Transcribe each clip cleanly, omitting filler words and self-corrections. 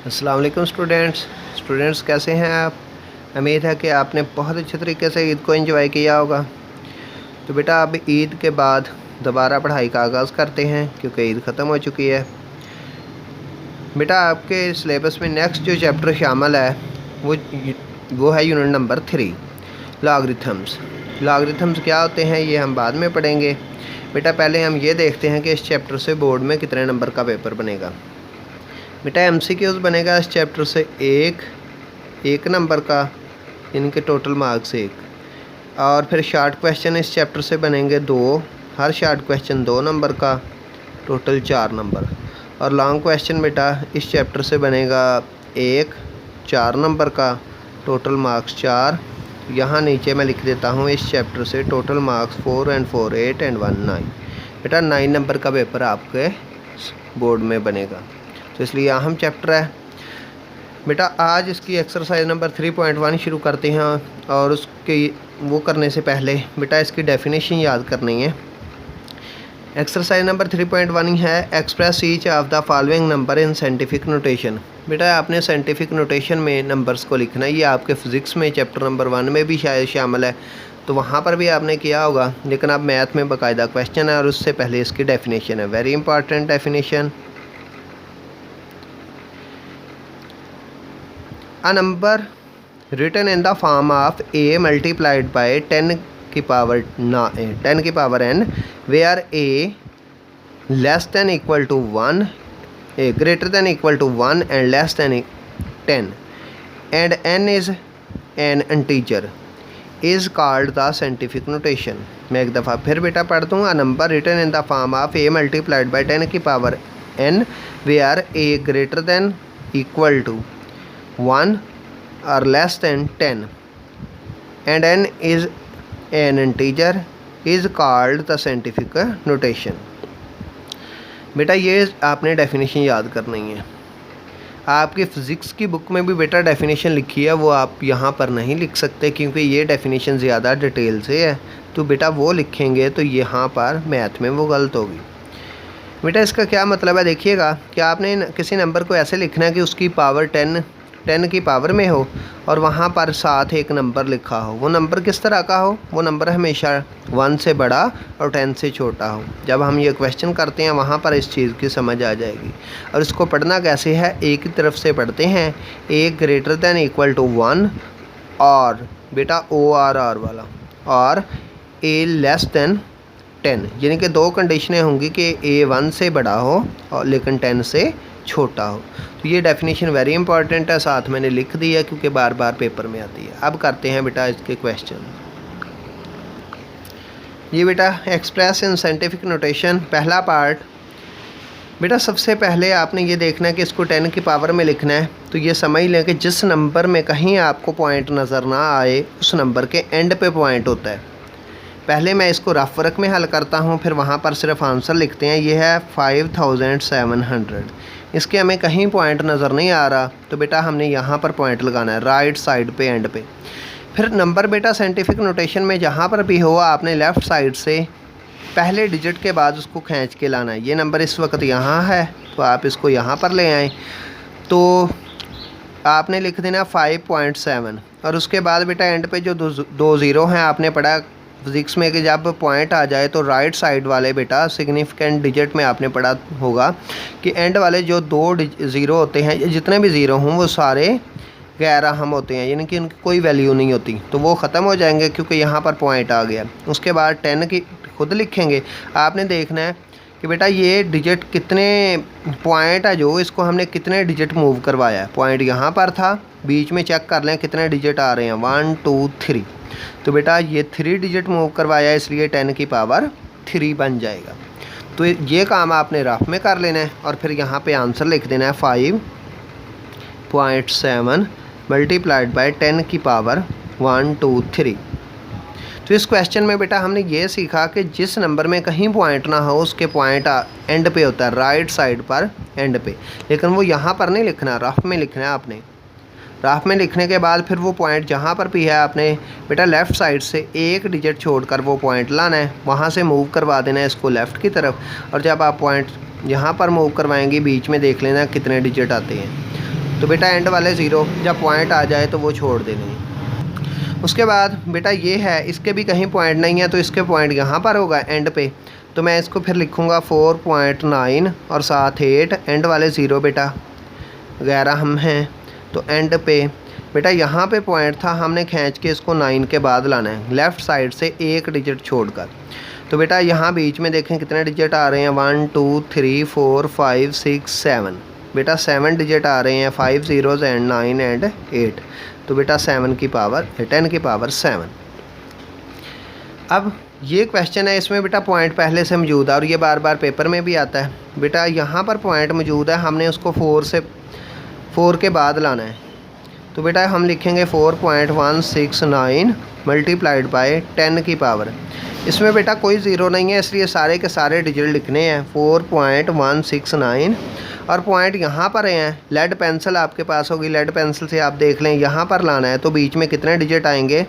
अस्सलाम वालेकुम स्टूडेंट्स कैसे हैं आप। उम्मीद है कि आपने बहुत अच्छे तरीके से ईद को एंजॉय किया होगा। तो बेटा अब ईद के बाद दोबारा पढ़ाई का आगाज़ करते हैं क्योंकि ईद ख़त्म हो चुकी है। बेटा आपके सिलेबस में नेक्स्ट जो चैप्टर शामिल है वो है यूनिट नंबर 3 लॉगरिथम्स। लॉगरिथम्स क्या होते हैं ये हम बाद में पढ़ेंगे। बेटा पहले हम ये देखते हैं कि इस चैप्टर से बोर्ड में कितने नंबर का पेपर बनेगा। बेटा MCQs बनेगा इस चैप्टर से एक नंबर का, इनके टोटल मार्क्स 1। और फिर शॉर्ट क्वेश्चन इस चैप्टर से बनेंगे 2, हर शॉर्ट क्वेश्चन 2 नंबर का, टोटल 4 नंबर। और लॉन्ग क्वेश्चन बेटा इस चैप्टर से बनेगा 4 नंबर का, टोटल मार्क्स 4। यहाँ नीचे मैं लिख देता हूँ इस चैप्टर से टोटल मार्क्स 4 and 4 8 and 1 9। बेटा 9 नंबर का पेपर आपके बोर्ड में बनेगा, तो इसलिए अहम चैप्टर है। बेटा आज इसकी एक्सरसाइज नंबर 3.1 शुरू करते हैं और उसके वो करने से पहले बेटा इसकी डेफिनेशन याद करनी है। एक्सरसाइज नंबर 3.1 है express each of the following number in scientific notation. बेटा आपने साइंटिफिक नोटेशन में नंबर्स को लिखना है। ये आपके फिज़िक्स में चैप्टर नंबर 1 में भी शायद शामिल है, तो वहाँ पर भी आपने किया होगा, लेकिन अब मैथ में बाकायदा क्वेश्चन है और उससे पहले इसकी डेफिनेशन है, very important definition. A number written in the form of a multiplied by 10 की power n, where a less than equal to 1, a greater than equal to 1 and less than 10, and n is an integer, is called the scientific notation। मैं एक दफ़ा फिर बेटा पढ़ दूँ। A number written in the form of a multiplied by 10 की power n, where a greater than equal to 1 or less than 10 and n is an integer is called the scientific notation। बेटा ये आपने definition याद करनी है। आपकी physics की book में भी बेटा डेफिनेशन लिखी है, वो आप यहाँ पर नहीं लिख सकते क्योंकि ये डेफिनेशन ज़्यादा डिटेल से है, तो बेटा वो लिखेंगे तो यहाँ पर मैथ में वो गलत होगी। बेटा इसका क्या मतलब है देखिएगा कि आपने किसी नंबर को ऐसे लिखना है कि उसकी पावर 10 की पावर में हो और वहाँ पर साथ एक नंबर लिखा हो। वो नंबर किस तरह का हो? वो नंबर हमेशा 1 से बड़ा और 10 से छोटा हो। जब हम ये क्वेश्चन करते हैं वहाँ पर इस चीज़ की समझ आ जाएगी। और इसको पढ़ना कैसे है, एक ही तरफ से पढ़ते हैं, a greater than equal to 1 और बेटा OR वाला, और a less than 10, यानी कि 2 कंडीशनें होंगी कि a 1 से बड़ा हो और लेकिन 10 से छोटा हो। तो ये डेफिनेशन वेरी इंपॉर्टेंट है, साथ मैंने लिख दी है क्योंकि बार बार पेपर में आती है। अब करते हैं बेटा इसके क्वेश्चन। ये बेटा एक्सप्रेस इन साइंटिफिक नोटेशन पहला पार्ट। बेटा सबसे पहले आपने ये देखना है कि इसको 10 की पावर में लिखना है, तो ये समझ लें कि जिस नंबर में कहीं आपको पॉइंट नज़र ना आए उस नंबर के एंड पे पॉइंट होता है। पहले मैं इसको रफ वर्क में हल करता हूँ, फिर वहाँ पर सिर्फ आंसर लिखते हैं। ये है 5700। इसके हमें कहीं पॉइंट नज़र नहीं आ रहा, तो बेटा हमने यहाँ पर पॉइंट लगाना है राइट साइड पे एंड पे। फिर नंबर बेटा साइंटिफिक नोटेशन में जहाँ पर भी हो आपने लेफ़्ट साइड से पहले डिजिट के बाद उसको खींच के लाना है। ये नंबर इस वक्त यहाँ है तो आप इसको यहाँ पर ले आएँ, तो आपने लिख देना 5.7 और उसके बाद बेटा एंड पे जो दो ज़ीरो हैं, आपने पढ़ा फिज़िक्स में कि जब पॉइंट आ जाए तो राइट साइड वाले बेटा सिग्निफिकेंट डिजिट में आपने पढ़ा होगा कि एंड वाले जो 2 ज़ीरो होते हैं, जितने भी ज़ीरो हों वो सारे गैर अहम होते हैं, यानी कि उनकी कोई वैल्यू नहीं होती, तो वो ख़त्म हो जाएंगे क्योंकि यहाँ पर पॉइंट आ गया। उसके बाद 10 की खुद लिखेंगे। आपने देखना है कि बेटा ये डिजिट कितने पॉइंट है, जो इसको हमने कितने डिजिट मूव करवाया है। पॉइंट यहाँ पर था, बीच में चेक कर लें कितने डिजिट आ रहे हैं, 1 2 3, तो बेटा ये 3 डिजिट मूव करवाया, इसलिए 10 की पावर 3 बन जाएगा। तो ये काम आपने रफ में कर लेना है और फिर यहाँ पे आंसर लिख देना है 5.7 मल्टीप्लाइड बाय 10 की पावर 1 2 3। तो इस क्वेश्चन में बेटा हमने ये सीखा कि जिस नंबर में कहीं पॉइंट ना हो उसके पॉइंट एंड पे होता है, राइट साइड पर एंड पे, लेकिन वो यहाँ पर नहीं लिखना, रफ में लिखना है आपने। रफ में लिखने के बाद फिर वो पॉइंट जहाँ पर भी है आपने बेटा लेफ़्ट साइड से एक डिजिट छोड़कर वो पॉइंट लाना है, वहाँ से मूव करवा देना है इसको लेफ़्ट की तरफ। और जब आप पॉइंट यहाँ पर मूव करवाएंगे बीच में देख लेना कितने डिजिट आते हैं। तो बेटा एंड वाले 0, जब पॉइंट आ जाए तो वो छोड़ देने हैं। उसके बाद बेटा ये है, इसके भी कहीं पॉइंट नहीं है तो इसके पॉइंट यहाँ पर होगा एंड पे, तो मैं इसको फिर लिखूँगा 4.9 और साथ 8, एंड वाले 0 बेटा 11 हम हैं, तो एंड पे बेटा यहाँ पे पॉइंट था, हमने खींच के इसको 9 के बाद लाना है लेफ़्ट साइड से एक डिजिट छोड़कर। तो बेटा यहाँ बीच में देखें कितने डिजिट आ रहे हैं, 1 2 3 4 5 6 7, बेटा 7 डिजिट आ रहे हैं, 5 zeros एंड 9 एंड 8, तो बेटा 10 की पावर 7। अब ये क्वेश्चन है, इसमें बेटा पॉइंट पहले से मौजूद है और ये बार बार पेपर में भी आता है। बेटा यहाँ पर पॉइंट मौजूद है, हमने उसको 4 के बाद लाना है, तो बेटा हम लिखेंगे 4.169 मल्टीप्लाइड बाय 10 की पावर। इसमें बेटा कोई ज़ीरो नहीं है, इसलिए सारे के सारे डिजिट लिखने हैं 4.169, और पॉइंट यहाँ पर हैं। लेड पेंसिल आपके पास होगी, लेड पेंसिल से आप देख लें यहाँ पर लाना है, तो बीच में कितने डिजिट आएंगे।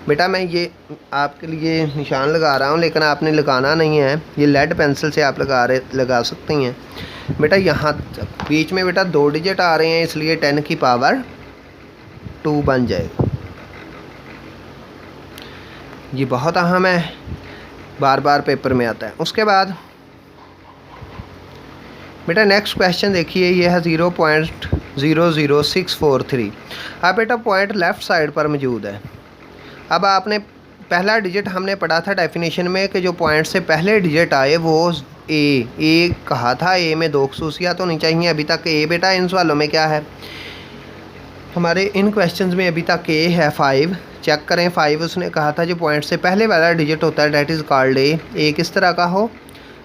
बेटा मैं ये आपके लिए निशान लगा रहा हूँ, लेकिन आपने लगाना नहीं है, ये लेड पेंसिल से आप लगा सकती हैं। बेटा यहाँ तक बीच में बेटा 2 डिजिट आ रहे हैं, इसलिए 10 की पावर 2 बन जाएगा। ये बहुत अहम है, बार बार पेपर में आता है। उसके बाद बेटा नेक्स्ट क्वेश्चन देखिए, ये है 0.00643। अब बेटा पॉइंट लेफ़्ट साइड पर मौजूद है। अब आपने पहला डिजिट हमने पढ़ा था डेफिनेशन में कि जो पॉइंट से पहले डिजिट आए वो ए कहा था, ए में 2 खसूसियात होनी चाहिए। अभी तक ए बेटा इन सवालों में क्या है, हमारे इन क्वेश्चंस में अभी तक ए है 5। चेक करें 5 उसने कहा था जो पॉइंट से पहले वाला डिजिट होता है डैट इज़ कॉल्ड ए किस तरह का हो,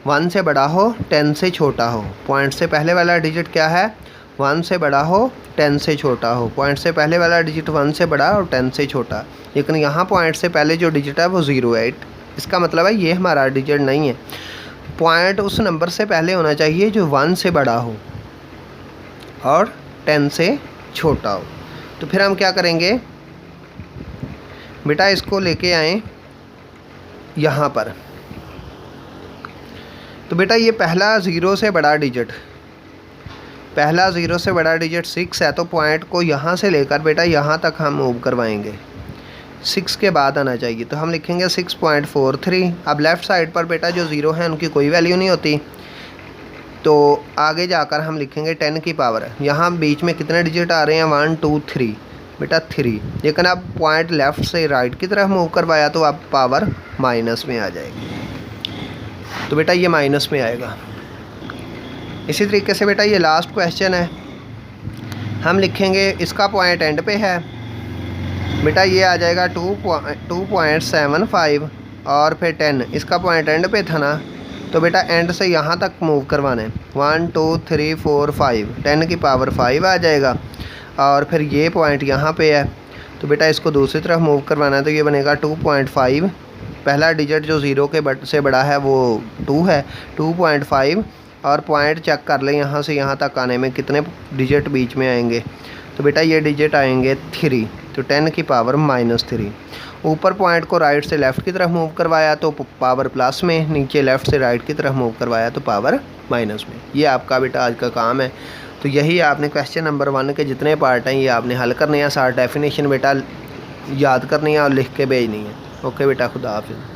1 से बड़ा हो 10 से छोटा हो। पॉइंट से पहले वाला डिजिट क्या है, 1 से बड़ा हो 10 से छोटा हो। पॉइंट से पहले वाला डिजिट 1 से बड़ा और 10 से छोटा, लेकिन यहाँ पॉइंट से पहले जो डिजिट है वो 0 है। इसका मतलब है ये हमारा डिजिट नहीं है। पॉइंट उस नंबर से पहले होना चाहिए जो 1 से बड़ा हो और 10 से छोटा हो। तो फिर हम क्या करेंगे बेटा, इसको लेके आए यहाँ पर। तो बेटा ये पहला 0 से बड़ा डिजिट 6 है, तो पॉइंट को यहाँ से लेकर बेटा यहाँ तक हम मूव करवाएंगे, 6 के बाद आना चाहिए। तो हम लिखेंगे 6.43। अब लेफ़्ट साइड पर बेटा जो 0 है उनकी कोई वैल्यू नहीं होती, तो आगे जाकर हम लिखेंगे 10 की पावर। यहाँ बीच में कितने डिजिट आ रहे हैं, 1 2 3, बेटा 3। लेकिन अब पॉइंट लेफ़्ट से राइट की तरफ मूव करवाया तो अब पावर माइनस में आ जाएगी, तो बेटा ये माइनस में आएगा। इसी तरीके से बेटा ये लास्ट क्वेश्चन है, हम लिखेंगे इसका पॉइंट एंड पे है, बेटा ये आ जाएगा 2.75 और फिर 10, इसका पॉइंट एंड पे था ना, तो बेटा एंड से यहाँ तक मूव करवाना है 1 2 3 4 5, 10 की पावर 5 आ जाएगा। और फिर ये पॉइंट यहाँ पे है, तो बेटा इसको दूसरी तरफ मूव करवाना है, तो ये बनेगा 2.5। पहला डिजिट जो 0 के से बड़ा है वो 2 है, 2.5। और पॉइंट चेक कर लें, यहाँ से यहाँ तक आने में कितने डिजिट बीच में आएंगे, तो बेटा ये डिजिट आएंगे 3, तो 10 की पावर -3। ऊपर पॉइंट को राइट से लेफ़्ट की तरफ मूव करवाया तो पावर प्लस में, नीचे लेफ़्ट से राइट की तरफ मूव करवाया तो पावर माइनस में। ये आपका बेटा आज का काम है। तो यही आपने क्वेश्चन नंबर 1 के जितने पार्ट हैं ये आपने हल करने हैं, साथ डेफिनेशन बेटा याद करनी है और लिख के भेजनी है। ओके बेटा, खुदा हाफिज़।